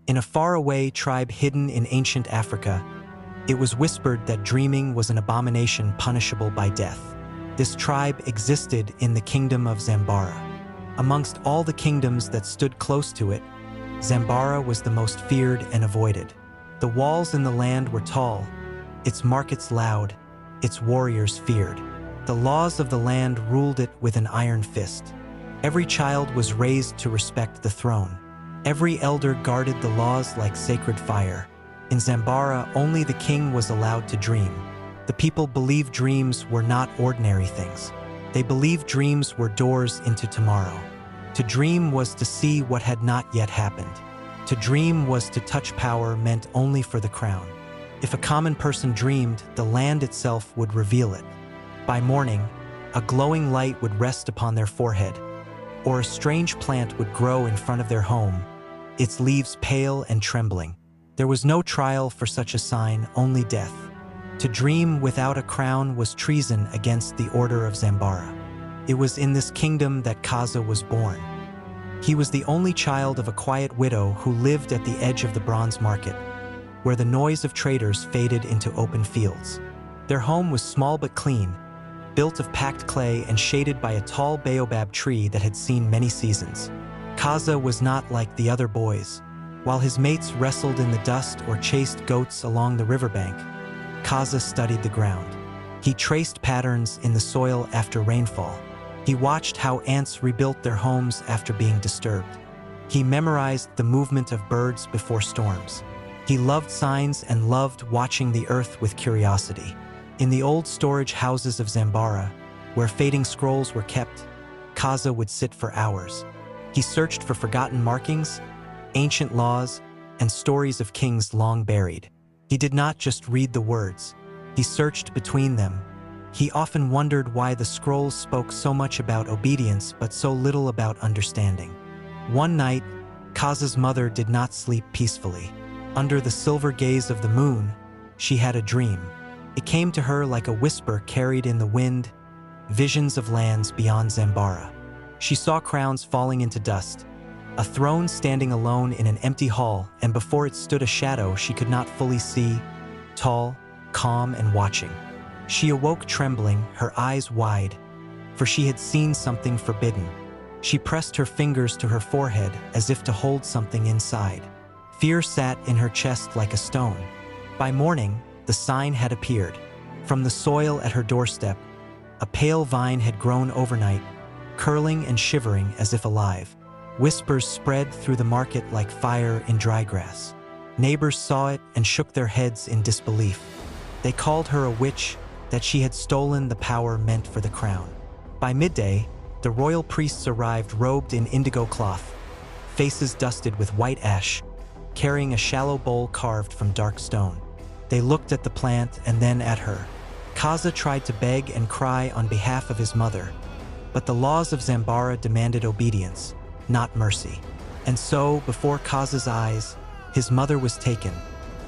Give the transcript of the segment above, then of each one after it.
In a faraway tribe hidden in ancient Africa, it was whispered that dreaming was an abomination punishable by death. This tribe existed in the kingdom of Zambara. Amongst all the kingdoms that stood close to it, Zambara was the most feared and avoided. The walls in the land were tall, its markets loud, its warriors feared. The laws of the land ruled it with an iron fist. Every child was raised to respect the throne. Every elder guarded the laws like sacred fire. In Zambara, only the king was allowed to dream. The people believed dreams were not ordinary things. They believed dreams were doors into tomorrow. To dream was to see what had not yet happened. To dream was to touch power meant only for the crown. If a common person dreamed, the land itself would reveal it. By morning, a glowing light would rest upon their forehead, or a strange plant would grow in front of their home, its leaves pale and trembling. There was no trial for such a sign, only death. To dream without a crown was treason against the order of Zambara. It was in this kingdom that Kaza was born. He was the only child of a quiet widow who lived at the edge of the bronze market, where the noise of traders faded into open fields. Their home was small but clean, built of packed clay and shaded by a tall baobab tree that had seen many seasons. Kaza was not like the other boys. While his mates wrestled in the dust or chased goats along the riverbank, Kaza studied the ground. He traced patterns in the soil after rainfall. He watched how ants rebuilt their homes after being disturbed. He memorized the movement of birds before storms. He loved signs and loved watching the earth with curiosity. In the old storage houses of Zambara, where fading scrolls were kept, Kaza would sit for hours. He searched for forgotten markings, ancient laws, and stories of kings long buried. He did not just read the words. He searched between them. He often wondered why the scrolls spoke so much about obedience but so little about understanding. One night, Kaza's mother did not sleep peacefully. Under the silver gaze of the moon, she had a dream. It came to her like a whisper carried in the wind, visions of lands beyond Zambara. She saw crowns falling into dust, a throne standing alone in an empty hall, and before it stood a shadow she could not fully see, tall, calm, and watching. She awoke trembling, her eyes wide, for she had seen something forbidden. She pressed her fingers to her forehead as if to hold something inside. Fear sat in her chest like a stone. By morning, the sign had appeared. From the soil at her doorstep, a pale vine had grown overnight, curling and shivering as if alive. Whispers spread through the market like fire in dry grass. Neighbors saw it and shook their heads in disbelief. They called her a witch, that she had stolen the power meant for the crown. By midday, the royal priests arrived robed in indigo cloth, faces dusted with white ash, carrying a shallow bowl carved from dark stone. They looked at the plant and then at her. Kaza tried to beg and cry on behalf of his mother, but the laws of Zambara demanded obedience, not mercy. And so, before Kaza's eyes, his mother was taken,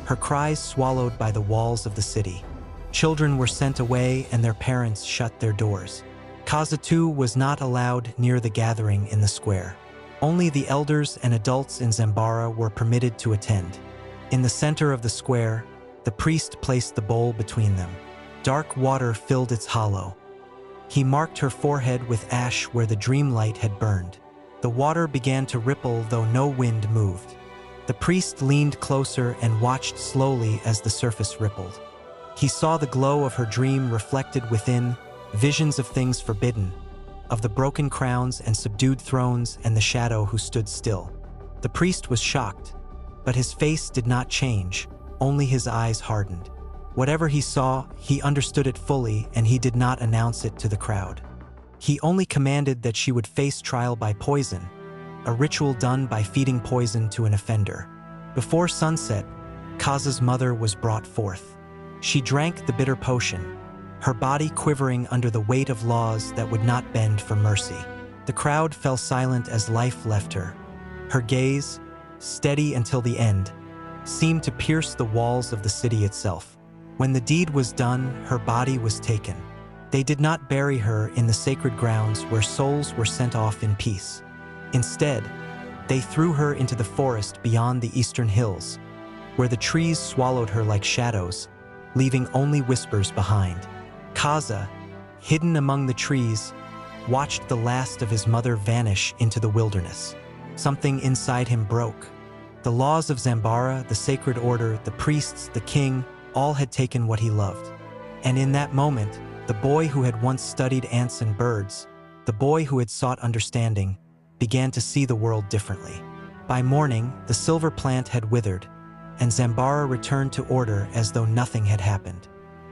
her cries swallowed by the walls of the city. Children were sent away and their parents shut their doors. Kaza too was not allowed near the gathering in the square. Only the elders and adults in Zambara were permitted to attend. In the center of the square, the priest placed the bowl between them. Dark water filled its hollow. He marked her forehead with ash where the dream light had burned. The water began to ripple though no wind moved. The priest leaned closer and watched slowly as the surface rippled. He saw the glow of her dream reflected within, visions of things forbidden, of the broken crowns and subdued thrones and the shadow who stood still. The priest was shocked, but his face did not change, only his eyes hardened. Whatever he saw, he understood it fully, and he did not announce it to the crowd. He only commanded that she would face trial by poison, a ritual done by feeding poison to an offender. Before sunset, Kaza's mother was brought forth. She drank the bitter potion, her body quivering under the weight of laws that would not bend for mercy. The crowd fell silent as life left her. Her gaze, steady until the end, seemed to pierce the walls of the city itself. When the deed was done, her body was taken. They did not bury her in the sacred grounds where souls were sent off in peace. Instead, They threw her into the forest beyond the eastern hills, where the trees swallowed her like shadows, leaving only whispers behind. Kaza, hidden among the trees, watched the last of his mother vanish into the wilderness. Something inside him broke. The laws of Zambara, the sacred order, the priests, the king, all had taken what he loved. And in that moment, the boy who had once studied ants and birds, the boy who had sought understanding, began to see the world differently. By morning, the silver plant had withered, and Zambara returned to order as though nothing had happened.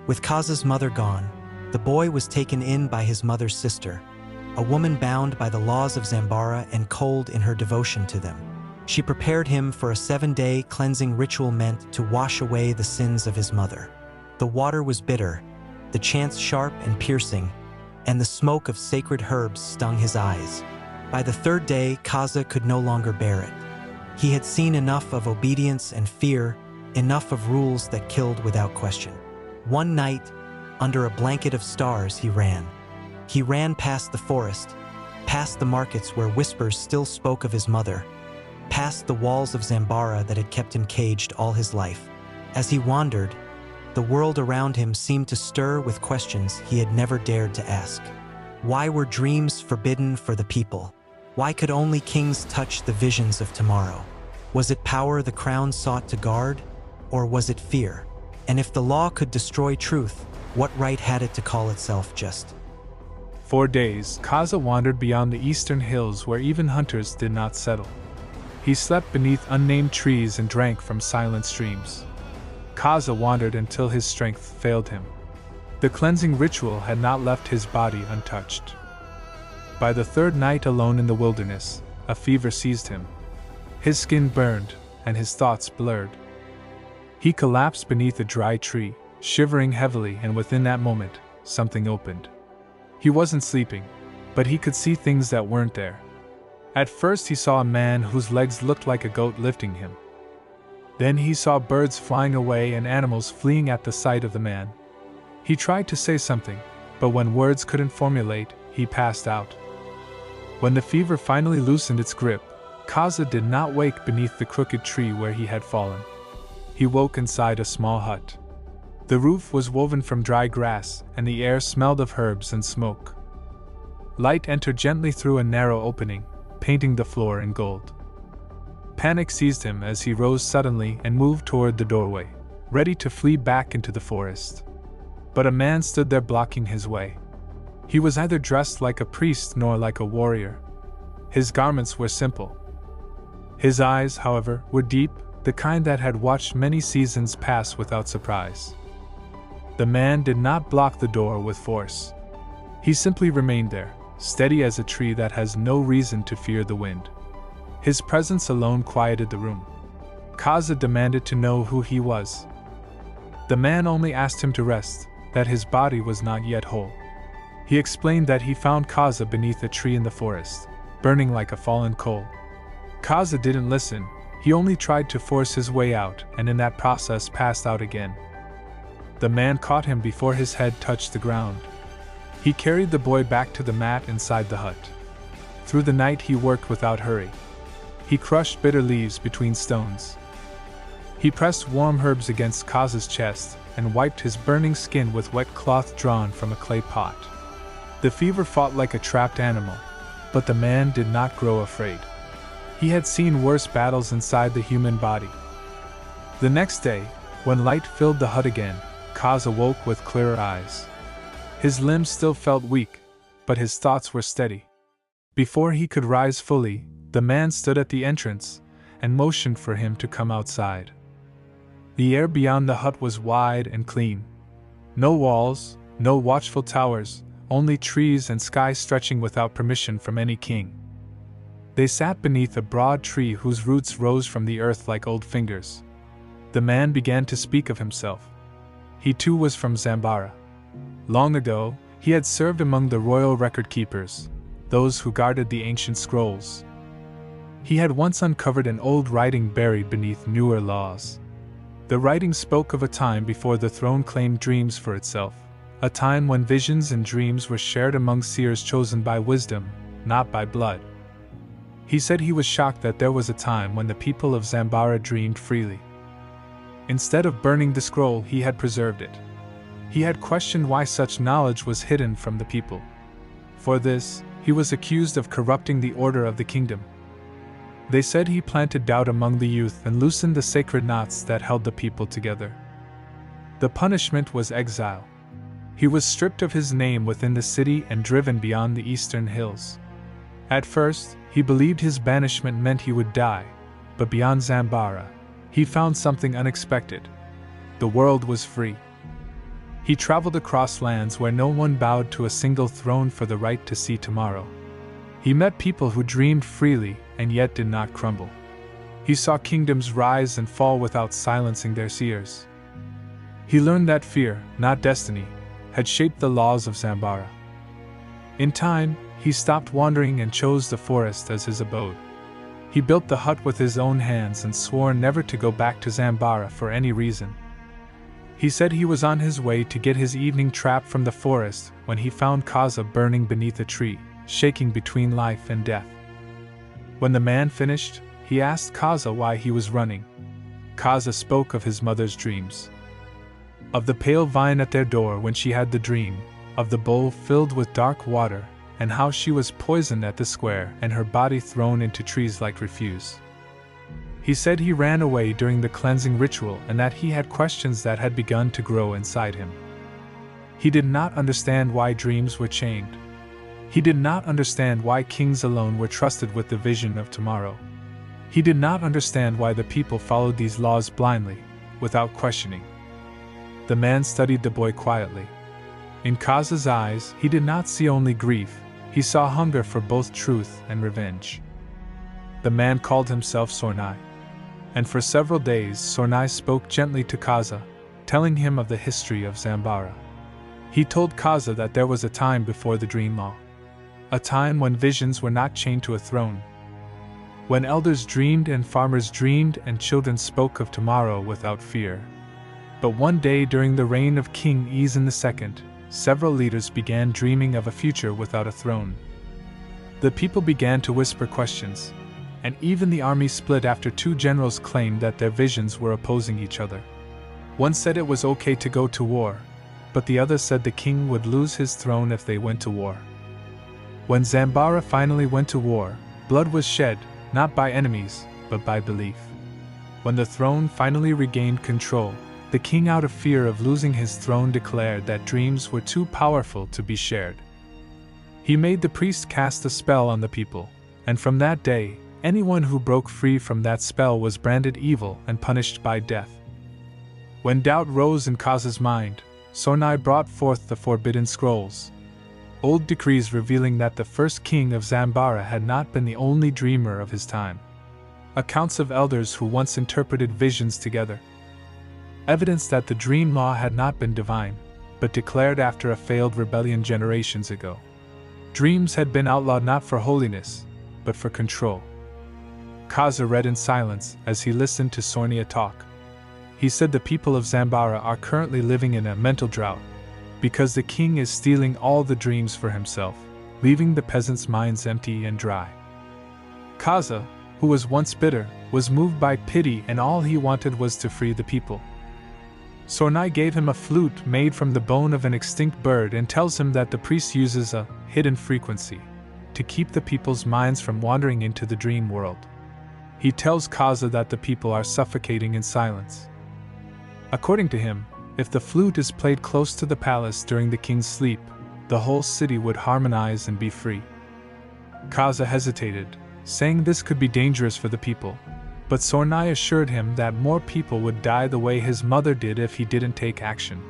With Kaza's mother gone, the boy was taken in by his mother's sister, a woman bound by the laws of Zambara and cold in her devotion to them. She prepared him for a 7-day cleansing ritual meant to wash away the sins of his mother. The water was bitter, the chants sharp and piercing, and the smoke of sacred herbs stung his eyes. By the 3rd day, Kaza could no longer bear it. He had seen enough of obedience and fear, enough of rules that killed without question. One night, under a blanket of stars, he ran. He ran past the forest, past the markets where whispers still spoke of his mother, past the walls of Zambara that had kept him caged all his life. As he wandered, the world around him seemed to stir with questions he had never dared to ask. Why were dreams forbidden for the people? Why could only kings touch the visions of tomorrow? Was it power the crown sought to guard, or was it fear? And if the law could destroy truth, what right had it to call itself just? For days, Kaza wandered beyond the eastern hills where even hunters did not settle. He slept beneath unnamed trees and drank from silent streams. Kaza wandered until his strength failed him. The cleansing ritual had not left his body untouched. By the 3rd night alone in the wilderness, a fever seized him. His skin burned, and his thoughts blurred. He collapsed beneath a dry tree, shivering heavily, and within that moment, something opened. He wasn't sleeping, but he could see things that weren't there. At first he saw a man whose legs looked like a goat lifting him. Then he saw birds flying away and animals fleeing at the sight of the man. He tried to say something, but when words couldn't formulate, he passed out. When the fever finally loosened its grip, Kaza did not wake beneath the crooked tree where he had fallen. He woke inside a small hut. The roof was woven from dry grass, and the air smelled of herbs and smoke. Light entered gently through a narrow opening, painting the floor in gold. Panic seized him as he rose suddenly and moved toward the doorway, ready to flee back into the forest. But a man stood there blocking his way. He was neither dressed like a priest nor like a warrior. His garments were simple. His eyes, however, were deep, the kind that had watched many seasons pass without surprise. The man did not block the door with force. He simply remained there, steady as a tree that has no reason to fear the wind. His presence alone quieted the room. Kaza demanded to know who he was. The man only asked him to rest, that his body was not yet whole. He explained that he found Kaza beneath a tree in the forest, burning like a fallen coal. Kaza didn't listen, he only tried to force his way out, and in that process passed out again. The man caught him before his head touched the ground. He carried the boy back to the mat inside the hut. Through the night he worked without hurry. He crushed bitter leaves between stones. He pressed warm herbs against Kaza's chest and wiped his burning skin with wet cloth drawn from a clay pot. The fever fought like a trapped animal, but the man did not grow afraid. He had seen worse battles inside the human body. The next day, when light filled the hut again, Kaza woke with clearer eyes. His limbs still felt weak, but his thoughts were steady. Before he could rise fully, the man stood at the entrance and motioned for him to come outside. The air beyond the hut was wide and clean. No walls, no watchful towers, only trees and sky stretching without permission from any king. They sat beneath a broad tree whose roots rose from the earth like old fingers. The man began to speak of himself. He too was from Zambara. Long ago, he had served among the royal record keepers, those who guarded the ancient scrolls. He had once uncovered an old writing buried beneath newer laws. The writing spoke of a time before the throne claimed dreams for itself, a time when visions and dreams were shared among seers chosen by wisdom, not by blood. He said he was shocked that there was a time when the people of Zambara dreamed freely. Instead of burning the scroll, he had preserved it. He had questioned why such knowledge was hidden from the people. For this, he was accused of corrupting the order of the kingdom. They said he planted doubt among the youth and loosened the sacred knots that held the people together. The punishment was exile. He was stripped of his name within the city and driven beyond the eastern hills. At first, he believed his banishment meant he would die, but beyond Zambara, he found something unexpected. The world was free. He traveled across lands where no one bowed to a single throne for the right to see tomorrow. He met people who dreamed freely and yet did not crumble. He saw kingdoms rise and fall without silencing their seers. He learned that fear, not destiny, had shaped the laws of Zambara. In time, he stopped wandering and chose the forest as his abode. He built the hut with his own hands and swore never to go back to Zambara for any reason. He said he was on his way to get his evening trap from the forest when he found Kaza burning beneath a tree, shaking between life and death. When the man finished, he asked Kaza why he was running. Kaza spoke of his mother's dreams. Of the pale vine at their door when she had the dream, of the bowl filled with dark water, and how she was poisoned at the square and her body thrown into trees like refuse. He said he ran away during the cleansing ritual and that he had questions that had begun to grow inside him. He did not understand why dreams were chained. He did not understand why kings alone were trusted with the vision of tomorrow. He did not understand why the people followed these laws blindly, without questioning. The man studied the boy quietly. In Kaza's eyes, he did not see only grief, he saw hunger for both truth and revenge. The man called himself Sornai. And for several days Sornai spoke gently to Kaza, telling him of the history of Zambara. He told Kaza that there was a time before the dream law. A time when visions were not chained to a throne. When elders dreamed and farmers dreamed and children spoke of tomorrow without fear. But one day during the reign of King Ezin II, several leaders began dreaming of a future without a throne. The people began to whisper questions, and even the army split after two generals claimed that their visions were opposing each other. One said it was okay to go to war, but the other said the king would lose his throne if they went to war. When Zambara finally went to war, blood was shed, not by enemies, but by belief. When the throne finally regained control, the king, out of fear of losing his throne, declared that dreams were too powerful to be shared. He made the priest cast a spell on the people, and from that day, anyone who broke free from that spell was branded evil and punished by death. When doubt rose in Kaza's mind, Sornai brought forth the forbidden scrolls. Old decrees revealing that the first king of Zambara had not been the only dreamer of his time. Accounts of elders who once interpreted visions together. Evidence that the dream law had not been divine, but declared after a failed rebellion generations ago. Dreams had been outlawed not for holiness, but for control. Kaza read in silence as he listened to Sornai talk. He said the people of Zambara are currently living in a mental drought, because the king is stealing all the dreams for himself, leaving the peasants' minds empty and dry. Kaza, who was once bitter, was moved by pity, and all he wanted was to free the people. Sornai gave him a flute made from the bone of an extinct bird and tells him that the priest uses a hidden frequency to keep the people's minds from wandering into the dream world. He tells Kaza that the people are suffocating in silence. According to him, if the flute is played close to the palace during the king's sleep, the whole city would harmonize and be free. Kaza hesitated, saying this could be dangerous for the people, but Sornai assured him that more people would die the way his mother did if he didn't take action.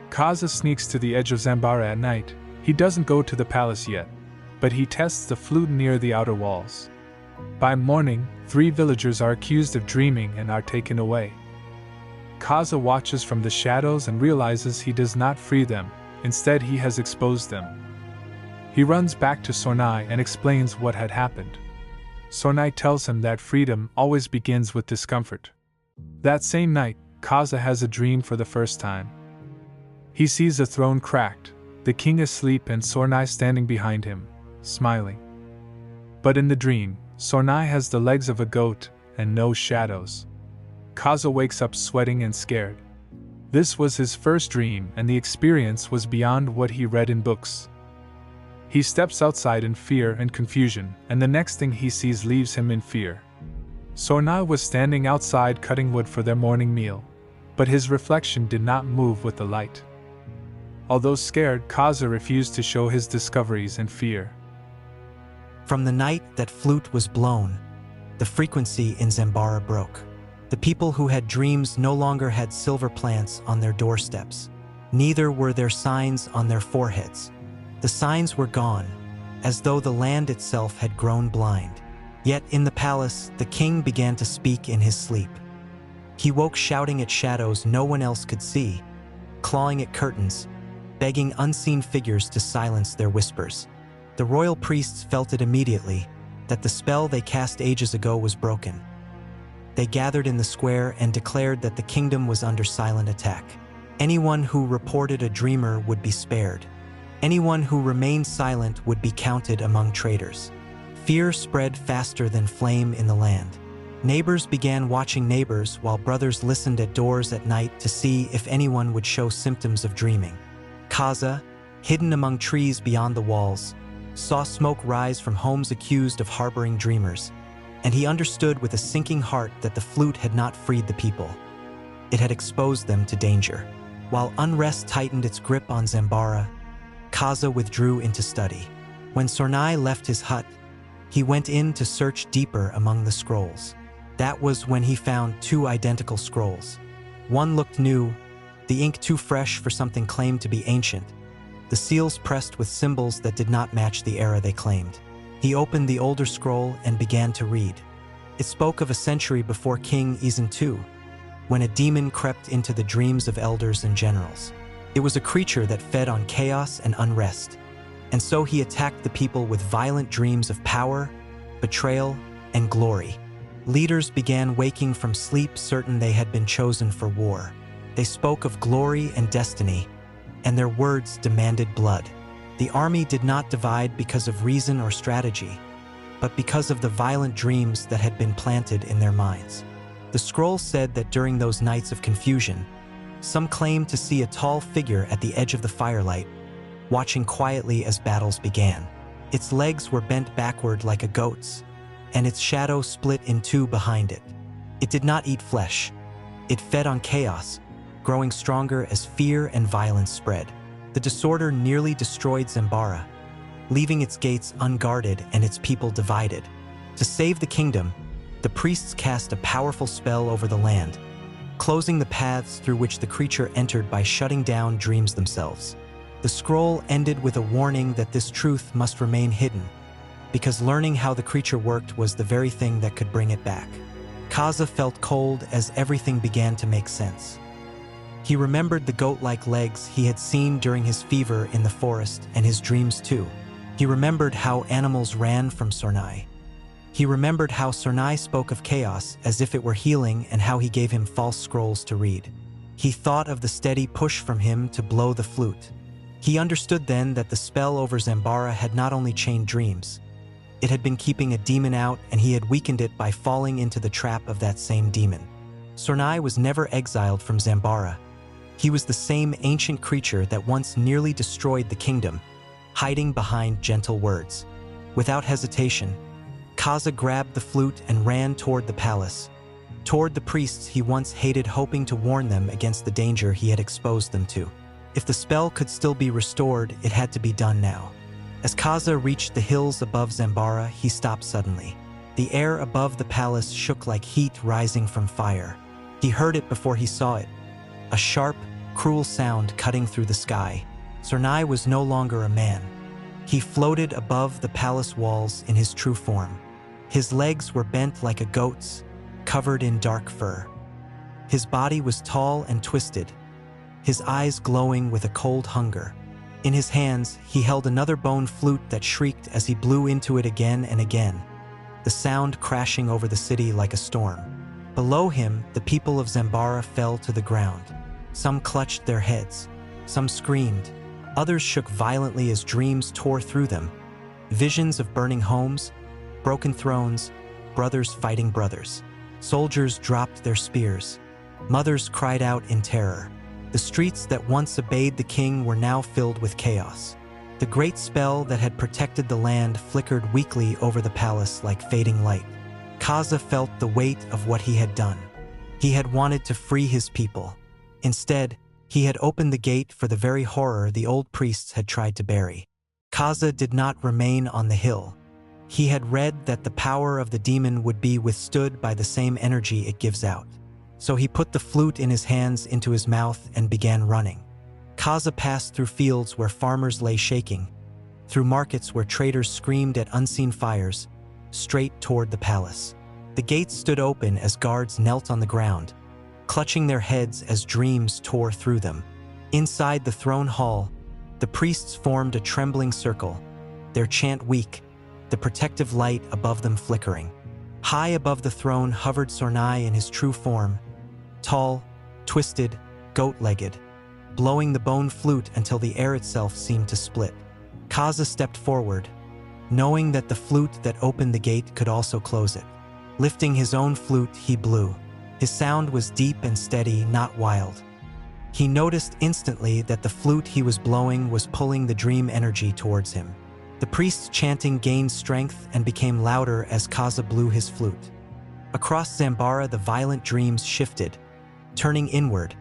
Kaza sneaks to the edge of Zambara at night. He doesn't go to the palace yet, but he tests the flute near the outer walls. By morning, 3 villagers are accused of dreaming and are taken away. Kaza watches from the shadows and realizes he does not free them, instead he has exposed them. He runs back to Sornai and explains what had happened. Sornai tells him that freedom always begins with discomfort. That same night, Kaza has a dream for the first time. He sees a throne cracked, the king asleep and Sornai standing behind him, smiling. But in the dream, Sornai has the legs of a goat and no shadows. Kaza wakes up sweating and scared. This was his first dream, and the experience was beyond what he read in books. He steps outside in fear and confusion, and the next thing he sees leaves him in fear. Sornai was standing outside cutting wood for their morning meal, but his reflection did not move with the light. Although scared, Kaza refused to show his discoveries in fear. From the night that flute was blown, the frequency in Zambara broke. The people who had dreams no longer had silver plants on their doorsteps. Neither were there signs on their foreheads. The signs were gone, as though the land itself had grown blind. Yet in the palace, the king began to speak in his sleep. He woke shouting at shadows no one else could see, clawing at curtains, begging unseen figures to silence their whispers. The royal priests felt it immediately, that the spell they cast ages ago was broken. They gathered in the square and declared that the kingdom was under silent attack. Anyone who reported a dreamer would be spared. Anyone who remained silent would be counted among traitors. Fear spread faster than flame in the land. Neighbors began watching neighbors while brothers listened at doors at night to see if anyone would show symptoms of dreaming. Kaza, hidden among trees beyond the walls, saw smoke rise from homes accused of harboring dreamers, and he understood with a sinking heart that the flute had not freed the people. It had exposed them to danger. While unrest tightened its grip on Zambara, Kaza withdrew into study. When Sornai left his hut, he went in to search deeper among the scrolls. That was when he found 2 identical scrolls. One looked new, the ink too fresh for something claimed to be ancient, the seals pressed with symbols that did not match the era they claimed. He opened the older scroll and began to read. It spoke of a century before King Ezin II, when a demon crept into the dreams of elders and generals. It was a creature that fed on chaos and unrest, and so he attacked the people with violent dreams of power, betrayal, and glory. Leaders began waking from sleep certain they had been chosen for war. They spoke of glory and destiny, and their words demanded blood. The army did not divide because of reason or strategy, but because of the violent dreams that had been planted in their minds. The scroll said that during those nights of confusion, some claimed to see a tall figure at the edge of the firelight, watching quietly as battles began. Its legs were bent backward like a goat's, and its shadow split in 2 behind it. It did not eat flesh. It fed on chaos, growing stronger as fear and violence spread. The disorder nearly destroyed Zambara, leaving its gates unguarded and its people divided. To save the kingdom, the priests cast a powerful spell over the land, closing the paths through which the creature entered by shutting down dreams themselves. The scroll ended with a warning that this truth must remain hidden, because learning how the creature worked was the very thing that could bring it back. Kaza felt cold as everything began to make sense. He remembered the goat-like legs he had seen during his fever in the forest and his dreams too. He remembered how animals ran from Sornai. He remembered how Sornai spoke of chaos as if it were healing and how he gave him false scrolls to read. He thought of the steady push from him to blow the flute. He understood then that the spell over Zambara had not only chained dreams. It had been keeping a demon out, and he had weakened it by falling into the trap of that same demon. Sornai was never exiled from Zambara. He was the same ancient creature that once nearly destroyed the kingdom, hiding behind gentle words. Without hesitation, Kaza grabbed the flute and ran toward the palace, toward the priests he once hated, hoping to warn them against the danger he had exposed them to. If the spell could still be restored, it had to be done now. As Kaza reached the hills above Zambara, he stopped suddenly. The air above the palace shook like heat rising from fire. He heard it before he saw it. A sharp, cruel sound cutting through the sky. Sornai was no longer a man. He floated above the palace walls in his true form. His legs were bent like a goat's, covered in dark fur. His body was tall and twisted, his eyes glowing with a cold hunger. In his hands, he held another bone flute that shrieked as he blew into it again and again, the sound crashing over the city like a storm. Below him, the people of Zambara fell to the ground. Some clutched their heads, some screamed, others shook violently as dreams tore through them. Visions of burning homes, Broken thrones, brothers fighting brothers. Soldiers dropped their spears. Mothers cried out in terror. The streets that once obeyed the king were now filled with chaos. The great spell that had protected the land flickered weakly over the palace like fading light. Kaza felt the weight of what he had done. He had wanted to free his people. Instead, he had opened the gate for the very horror the old priests had tried to bury. Kaza did not remain on the hill. He had read that the power of the demon would be withstood by the same energy it gives out. So he put the flute in his hands into his mouth and began running. Kaza passed through fields where farmers lay shaking, through markets where traders screamed at unseen fires, straight toward the palace. The gates stood open as guards knelt on the ground, clutching their heads as dreams tore through them. Inside the throne hall, the priests formed a trembling circle, their chant weak, the protective light above them flickering. High above the throne hovered Sornai in his true form, tall, twisted, goat-legged, blowing the bone flute until the air itself seemed to split. Kaza stepped forward, knowing that the flute that opened the gate could also close it. Lifting his own flute, he blew. His sound was deep and steady, not wild. He noticed instantly that the flute he was blowing was pulling the dream energy towards him. The priest's chanting gained strength and became louder as Kaza blew his flute. Across Zambara, the violent dreams shifted, turning inward,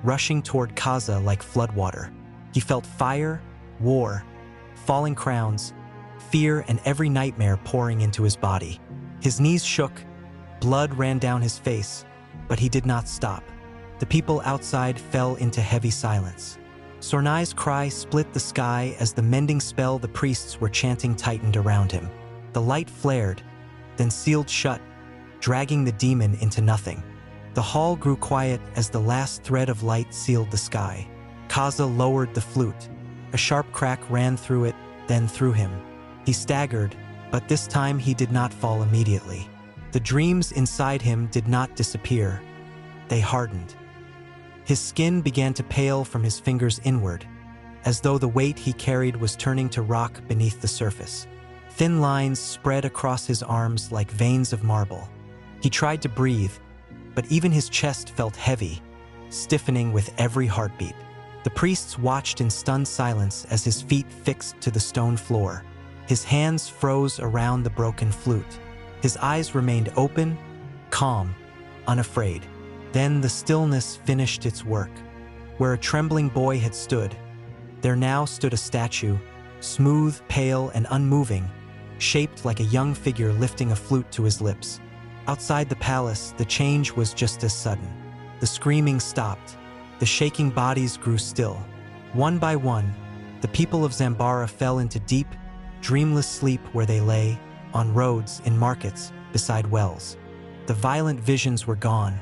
rushing toward Kaza like floodwater. He felt fire, war, falling crowns, fear, and every nightmare pouring into his body. His knees shook, blood ran down his face, but he did not stop. The people outside fell into heavy silence. Sornai's cry split the sky as the mending spell the priests were chanting tightened around him. The light flared, then sealed shut, dragging the demon into nothing. The hall grew quiet as the last thread of light sealed the sky. Kaza lowered the flute. A sharp crack ran through it, then through him. He staggered, but this time he did not fall immediately. The dreams inside him did not disappear. They hardened. His skin began to pale from his fingers inward, as though the weight he carried was turning to rock beneath the surface. Thin lines spread across his arms like veins of marble. He tried to breathe, but even his chest felt heavy, stiffening with every heartbeat. The priests watched in stunned silence as his feet fixed to the stone floor. His hands froze around the broken flute. His eyes remained open, calm, unafraid. Then the stillness finished its work. Where a trembling boy had stood, there now stood a statue, smooth, pale, and unmoving, shaped like a young figure lifting a flute to his lips. Outside the palace, the change was just as sudden. The screaming stopped. The shaking bodies grew still. One by one, the people of Zambara fell into deep, dreamless sleep where they lay, on roads, in markets, beside wells. The violent visions were gone,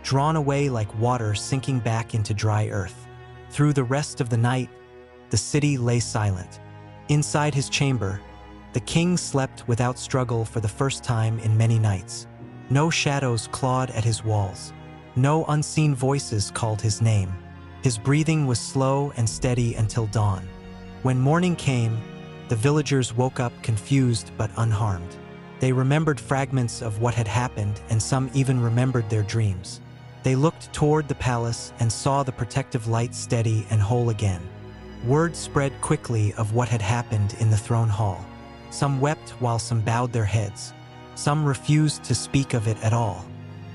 drawn away like water sinking back into dry earth. Through the rest of the night, the city lay silent. Inside his chamber, the king slept without struggle for the first time in many nights. No shadows clawed at his walls. No unseen voices called his name. His breathing was slow and steady until dawn. When morning came, the villagers woke up confused but unharmed. They remembered fragments of what had happened, and some even remembered their dreams. They looked toward the palace and saw the protective light steady and whole again. Word spread quickly of what had happened in the throne hall. Some wept while some bowed their heads. Some refused to speak of it at all.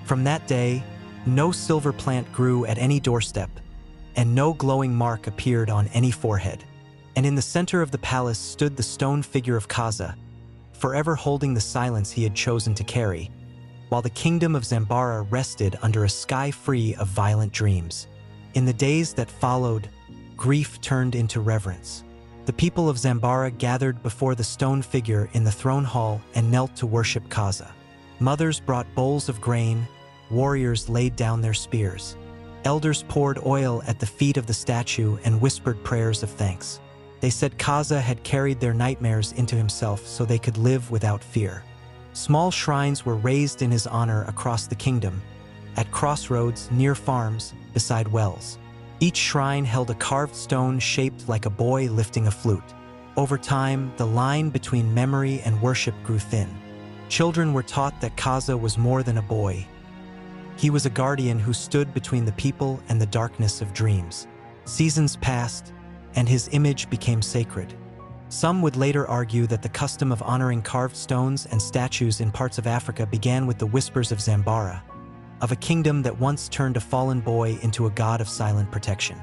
From that day, no silver plant grew at any doorstep, and no glowing mark appeared on any forehead. And in the center of the palace stood the stone figure of Kaza, forever holding the silence he had chosen to carry, while the kingdom of Zambara rested under a sky free of violent dreams. In the days that followed, grief turned into reverence. The people of Zambara gathered before the stone figure in the throne hall and knelt to worship Kaza. Mothers brought bowls of grain, warriors laid down their spears. Elders poured oil at the feet of the statue and whispered prayers of thanks. They said Kaza had carried their nightmares into himself so they could live without fear. Small shrines were raised in his honor across the kingdom, at crossroads, near farms, beside wells. Each shrine held a carved stone shaped like a boy lifting a flute. Over time, the line between memory and worship grew thin. Children were taught that Kaza was more than a boy. He was a guardian who stood between the people and the darkness of dreams. Seasons passed, and his image became sacred. Some would later argue that the custom of honoring carved stones and statues in parts of Africa began with the whispers of Zambara, of a kingdom that once turned a fallen boy into a god of silent protection.